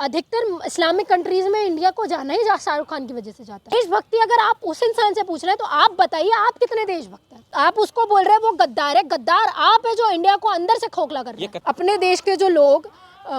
अधिकतर Islamic countries में India को जाना ही शाहरुख खान की वजह से जाता है। देशभक्ति अगर आप उस इंसान से पूछ रहे हैं तो आप बताइए आप कितने देशभक्त हैं। आप उसको बोल रहे हैं वो गद्दार है। गद्दार आप है जो इंडिया को अंदर से खोखला कर रहे हैं। अपने देश के जो लोग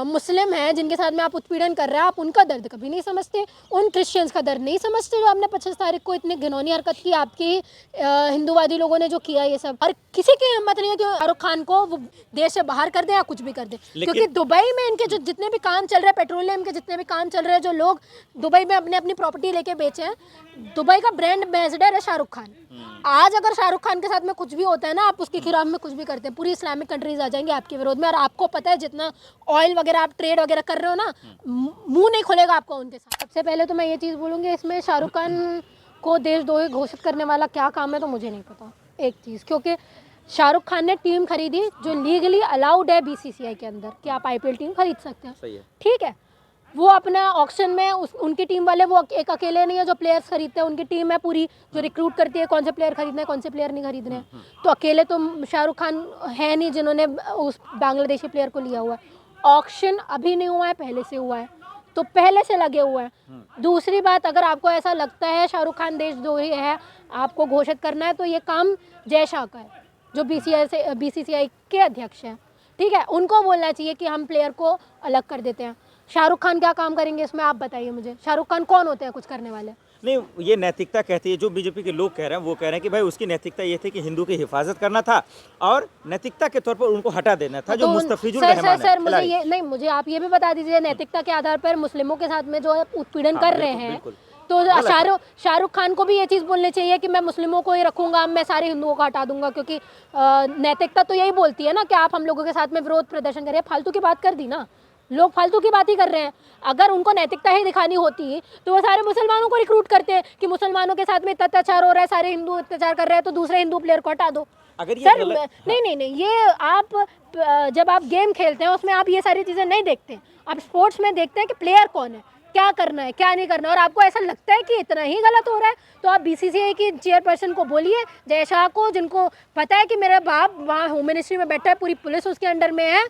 मुस्लिम हैं जिनके साथ में आप उत्पीड़न कर रहे हैं, आप उनका दर्द कभी नहीं समझते। उन क्रिश्चियंस का दर्द नहीं समझते जो आपने 25 तारीख को इतनी घिनौनी हरकत की, आपकी हिंदूवादी लोगों ने जो किया ये सब। और किसी की हिम्मत नहीं है कि शाहरुख खान को वो देश से बाहर कर दे या कुछ भी कर दे, क्योंकि दुबई में इनके जो जितने भी काम चल रहे हैं, पेट्रोलियम के जितने भी काम चल रहे हैं, जो लोग दुबई में अपने अपनी प्रॉपर्टी लेके बेचे हैं, दुबई का ब्रांड एम्बेसडर है शाहरुख खान। आज अगर शाहरुख खान के साथ में कुछ भी होता है ना, आप उसके खिलाफ में कुछ भी करते हैं, पूरी इस्लामिक कंट्रीज आ जाएंगे आपके विरोध में। और आपको पता है जितना ऑयल वगैरह आप ट्रेड वगैरह कर रहे हो ना, मुंह नहीं खुलेगा आपका उनके साथ। सबसे पहले तो मैं ये चीज़ बोलूँगी, इसमें शाहरुख खान को देशद्रोही घोषित करने वाला क्या काम है तो मुझे नहीं पता। एक चीज़, क्योंकि शाहरुख खान ने टीम खरीदी जो लीगली अलाउड है बीसीसीआई के अंदर कि आप आईपीएल टीम खरीद सकते हैं। सही है। ठीक है, वो अपना ऑक्शन में उनकी टीम वाले, वो एक अकेले नहीं है जो प्लेयर्स खरीदते हैं, उनकी टीम है पूरी जो रिक्रूट करती है कौन से प्लेयर खरीदने हैं कौन से प्लेयर नहीं खरीदने हैं। तो अकेले तो शाहरुख खान है नहीं जिन्होंने उस बांग्लादेशी प्लेयर को लिया हुआ है। ऑक्शन अभी नहीं हुआ है, पहले से हुआ है, तो पहले से लगे हुए हैं। दूसरी बात, अगर आपको ऐसा लगता है शाहरुख खान देशद्रोही है, आपको घोषित करना है, तो ये काम जय शाह का है जो बीसीसीआई के अध्यक्ष हैं। ठीक है, उनको बोलना चाहिए कि हम प्लेयर को अलग कर देते हैं। शाहरुख खान क्या काम करेंगे इसमें, आप बताइए मुझे। शाहरुख खान कौन होते हैं कुछ करने वाले? नहीं, ये नैतिकता कहती है, जो बीजेपी के लोग कह रहे हैं वो कह रहे हैं कि भाई उसकी नैतिकता ये थी कि हिंदू की हिफाजत करना था और नैतिकता के तौर पर उनको हटा देना था, जो मुस्तफिजुर रहमान है। सर मुझे ये नहीं, मुझे आप ये भी बता दीजिए, नैतिकता के आधार पर मुस्लिमों के साथ में जो है उत्पीड़न कर रहे हैं, तो शाहरुख खान को भी ये चीज़ बोलनी चाहिए कि मैं मुस्लिमों को ही रखूंगा, मैं सारे हिंदुओं को हटा दूंगा, क्योंकि नैतिकता तो यही बोलती है ना कि आप हम लोगों के साथ में विरोध प्रदर्शन करिए। फालतू की बात कर दी ना, लोग फालतू की बात ही कर रहे हैं। अगर उनको नैतिकता ही दिखानी होती तो वो सारे मुसलमानों को रिक्रूट करते कि मुसलमानों के साथ में इतना अत्याचार हो रहा है, सारे हिंदू अत्याचार कर रहे हैं, तो दूसरे हिंदू प्लेयर को हटा दो। अगर ये सर नहीं, ये आप जब आप गेम खेलते हैं उसमें आप ये सारी चीज़ें नहीं देखते। आप स्पोर्ट्स में देखते हैं कि प्लेयर कौन है, क्या करना है क्या नहीं करना है। और आपको ऐसा लगता है कि इतना ही गलत हो रहा है तो आप बीसीसीआई की चेयरपर्सन को बोलिए, जय शाह को, जिनको पता है कि मेरा बाप वहाँ होम मिनिस्ट्री में बैठा है, पूरी पुलिस उसके अंडर में है,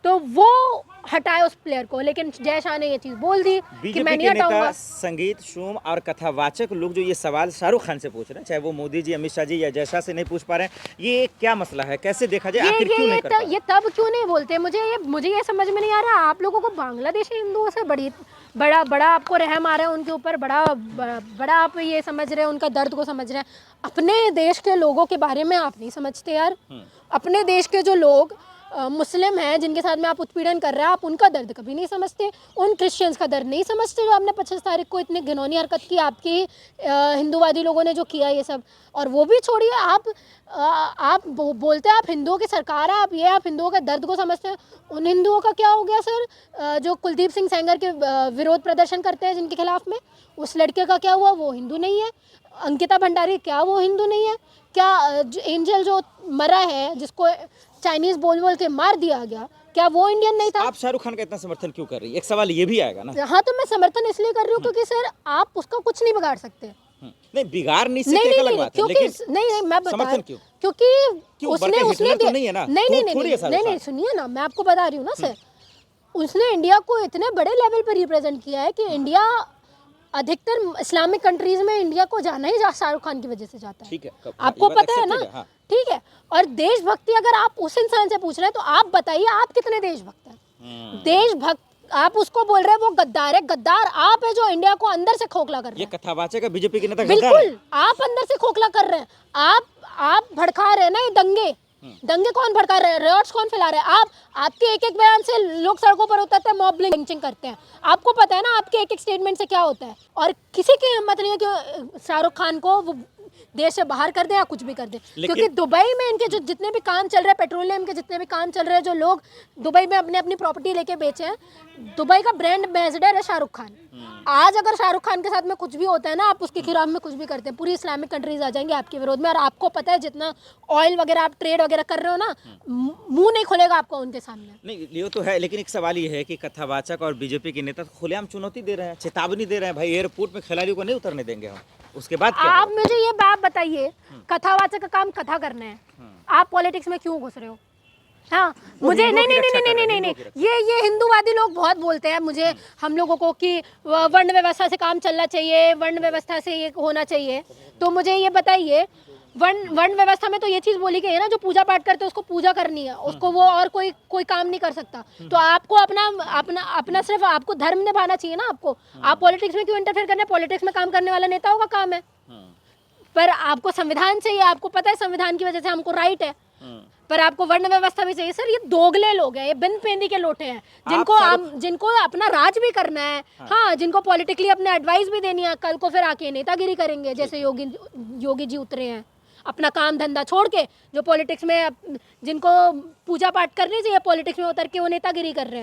तो वो हटाए उस प्लेयर को। लेकिन जय शाह ने ये चीज़ बोल दी कि मैं नहीं हटाऊंगा। संगीत, शोम और कथावाचक लोग जो ये सवाल शाहरुख खान से पूछ रहे हैं, चाहे वो मोदी जी, अमित शाह जी या जय शाह से नहीं पूछ पा रहे हैं, ये क्या मसला है, कैसे देखा जाए, आखिर क्यों नहीं कर पा रहे? ये तब क्यों नहीं बोलते, मुझे ये समझ में नहीं आ रहा। आप लोगों को बांग्लादेशी हिंदुओं से बड़ा आपको रहम आ रहा है उनके ऊपर, बड़ा आप ये समझ रहे हैं, उनका दर्द को समझ रहे हैं। अपने देश के लोगों के बारे में आप नहीं समझते यार। अपने देश के जो लोग मुस्लिम हैं जिनके साथ में आप उत्पीड़न कर रहे हैं, आप उनका दर्द कभी नहीं समझते। उन क्रिश्चियंस का दर्द नहीं समझते जो आपने 25 तारीख को इतनी घिनौनी हरकत की, आपकी हिंदूवादी लोगों ने जो किया ये सब। और वो भी छोड़िए, आप बोलते हैं आप हिंदुओं की सरकार है, आप हिंदुओं के दर्द को समझते हैं। उन हिंदुओं का क्या हो गया सर जो कुलदीप सिंह सेंगर के विरोध प्रदर्शन करते हैं जिनके खिलाफ में? उस लड़के का क्या हुआ? वो हिंदू नहीं है। अंकिता भंडारी, क्या वो हिंदू नहीं है? क्या एंजल जो मरा है, जिसको चाइनीज बोल के मार दिया गया, क्या वो इंडियन नहीं था? आप शाहरुख खान का इतना समर्थन क्यों कर रही है? एक सवाल ये भी आएगा ना। हाँ, तो मैं समर्थन इसलिए कर रही हूँ क्योंकि सर आप उसका कुछ नहीं बिगाड़ सकते। नहीं, बिगाड़ नहीं सकते, एक अलग बात है, लेकिन नहीं मैं बता, समर्थन क्यों? क्योंकि उसने तो नहीं है ना। नहीं, सुनिए ना, मैं आपको बता रही हूँ ना सर, उसने इंडिया को इतने बड़े लेवल पर रिप्रेजेंट किया है कि इंडिया अधिकतर इस्लामिक कंट्रीज में इंडिया को जाना ही शाहरुख खान की वजह से जाता है। ठीक है, आपको पता है ना। हाँ। ठीक है, और देशभक्ति अगर आप उस इंसान से पूछ रहे हैं तो आप बताइए आप कितने देशभक्त हैं। देशभक्त आप उसको बोल रहे हैं वो गद्दार है। गद्दार आप है जो इंडिया को अंदर से खोखला कर रहे हैं। ये कथावाचक है बीजेपी के नेता। बिल्कुल, आप अंदर से खोखला कर रहे हैं। आप भड़का रहे हैं ना ये दंगे कौन भड़का रहे हैं? रियॉट्स कौन फैला रहे हैं? आपके एक बयान से लोग सड़कों पर उतरते हैं, मॉब लिंचिंग करते हैं। आपको पता है ना आपके एक स्टेटमेंट से क्या होता है। और किसी की हिम्मत नहीं है कि शाहरुख खान को वो देश से बाहर कर दे या कुछ भी कर दे, क्योंकि दुबई में इनके जो जितने भी काम चल रहे हैं, पेट्रोलियम के जितने भी काम चल रहे हैं, जो लोग दुबई में अपनी प्रॉपर्टी लेके बेचे हैं, दुबई का ब्रांड एम्बेसडर है शाहरुख खान। आज अगर शाहरुख खान के साथ में कुछ भी होता है ना, आप उसके खिलाफ में कुछ भी करते हैं, पूरी इस्लामिक कंट्रीज आ जाएंगे आपके विरोध में। और आपको पता है जितना ऑयल वगैरह आप ट्रेड वगैरह कर रहे हो ना, मुंह नहीं खुलेगा आपका उनके सामने। नहीं, ये तो है, लेकिन एक सवाल ये है कि कथावाचक और बीजेपी के नेता खुलेआम चुनौती दे रहे हैं, चेतावनी दे रहे हैं, भाई एयरपोर्ट में खिलाड़ियों को नहीं उतरने देंगे हम। उसके बाद आप मुझे ये बात बताइए, कथावाचक का काम कथा करना है, आप पॉलिटिक्स में क्यों घुस रहे हो? हाँ वो मुझे हिंदुओं नहीं की नहीं रक्षा नहीं कर नहीं रहे हैं, नहीं नहीं हिंदुओं की ये हिंदूवादी लोग बहुत बोलते हैं मुझे हम लोगों को कि वर्ण व्यवस्था से काम चलना चाहिए, वर्ण व्यवस्था से ये होना चाहिए। तो मुझे ये बताइए, वर्ण व्यवस्था में तो ये चीज बोली गई है ना, जो पूजा पाठ करते हैं उसको पूजा करनी है, उसको वो और कोई काम नहीं कर सकता। तो आपको अपना अपना अपना सिर्फ आपको धर्म निभाना चाहिए ना आपको। आप पॉलिटिक्स में क्यों इंटरफेयर करना है? पॉलिटिक्स में काम करने वाला नेताओं का काम है। पर आपको संविधान चाहिए, आपको पता है संविधान की वजह से हमको राइट है, पर आपको वर्ण व्यवस्था भी चाहिए। सर ये दोगले लोग हैं, ये बिन पेंदी के लोटे हैं, जिनको अपना राज भी करना है। हाँ, जिनको पॉलिटिकली अपने एडवाइस भी देनी है, कल को फिर आके नेतागिरी करेंगे, जैसे योगी जी उतरे हैं अपना काम धंधा छोड़ के, जो पॉलिटिक्स में जिनको पूजा पाठ करनी चाहिए पॉलिटिक्स में उतर के वो नेतागिरी कर रहे हैं।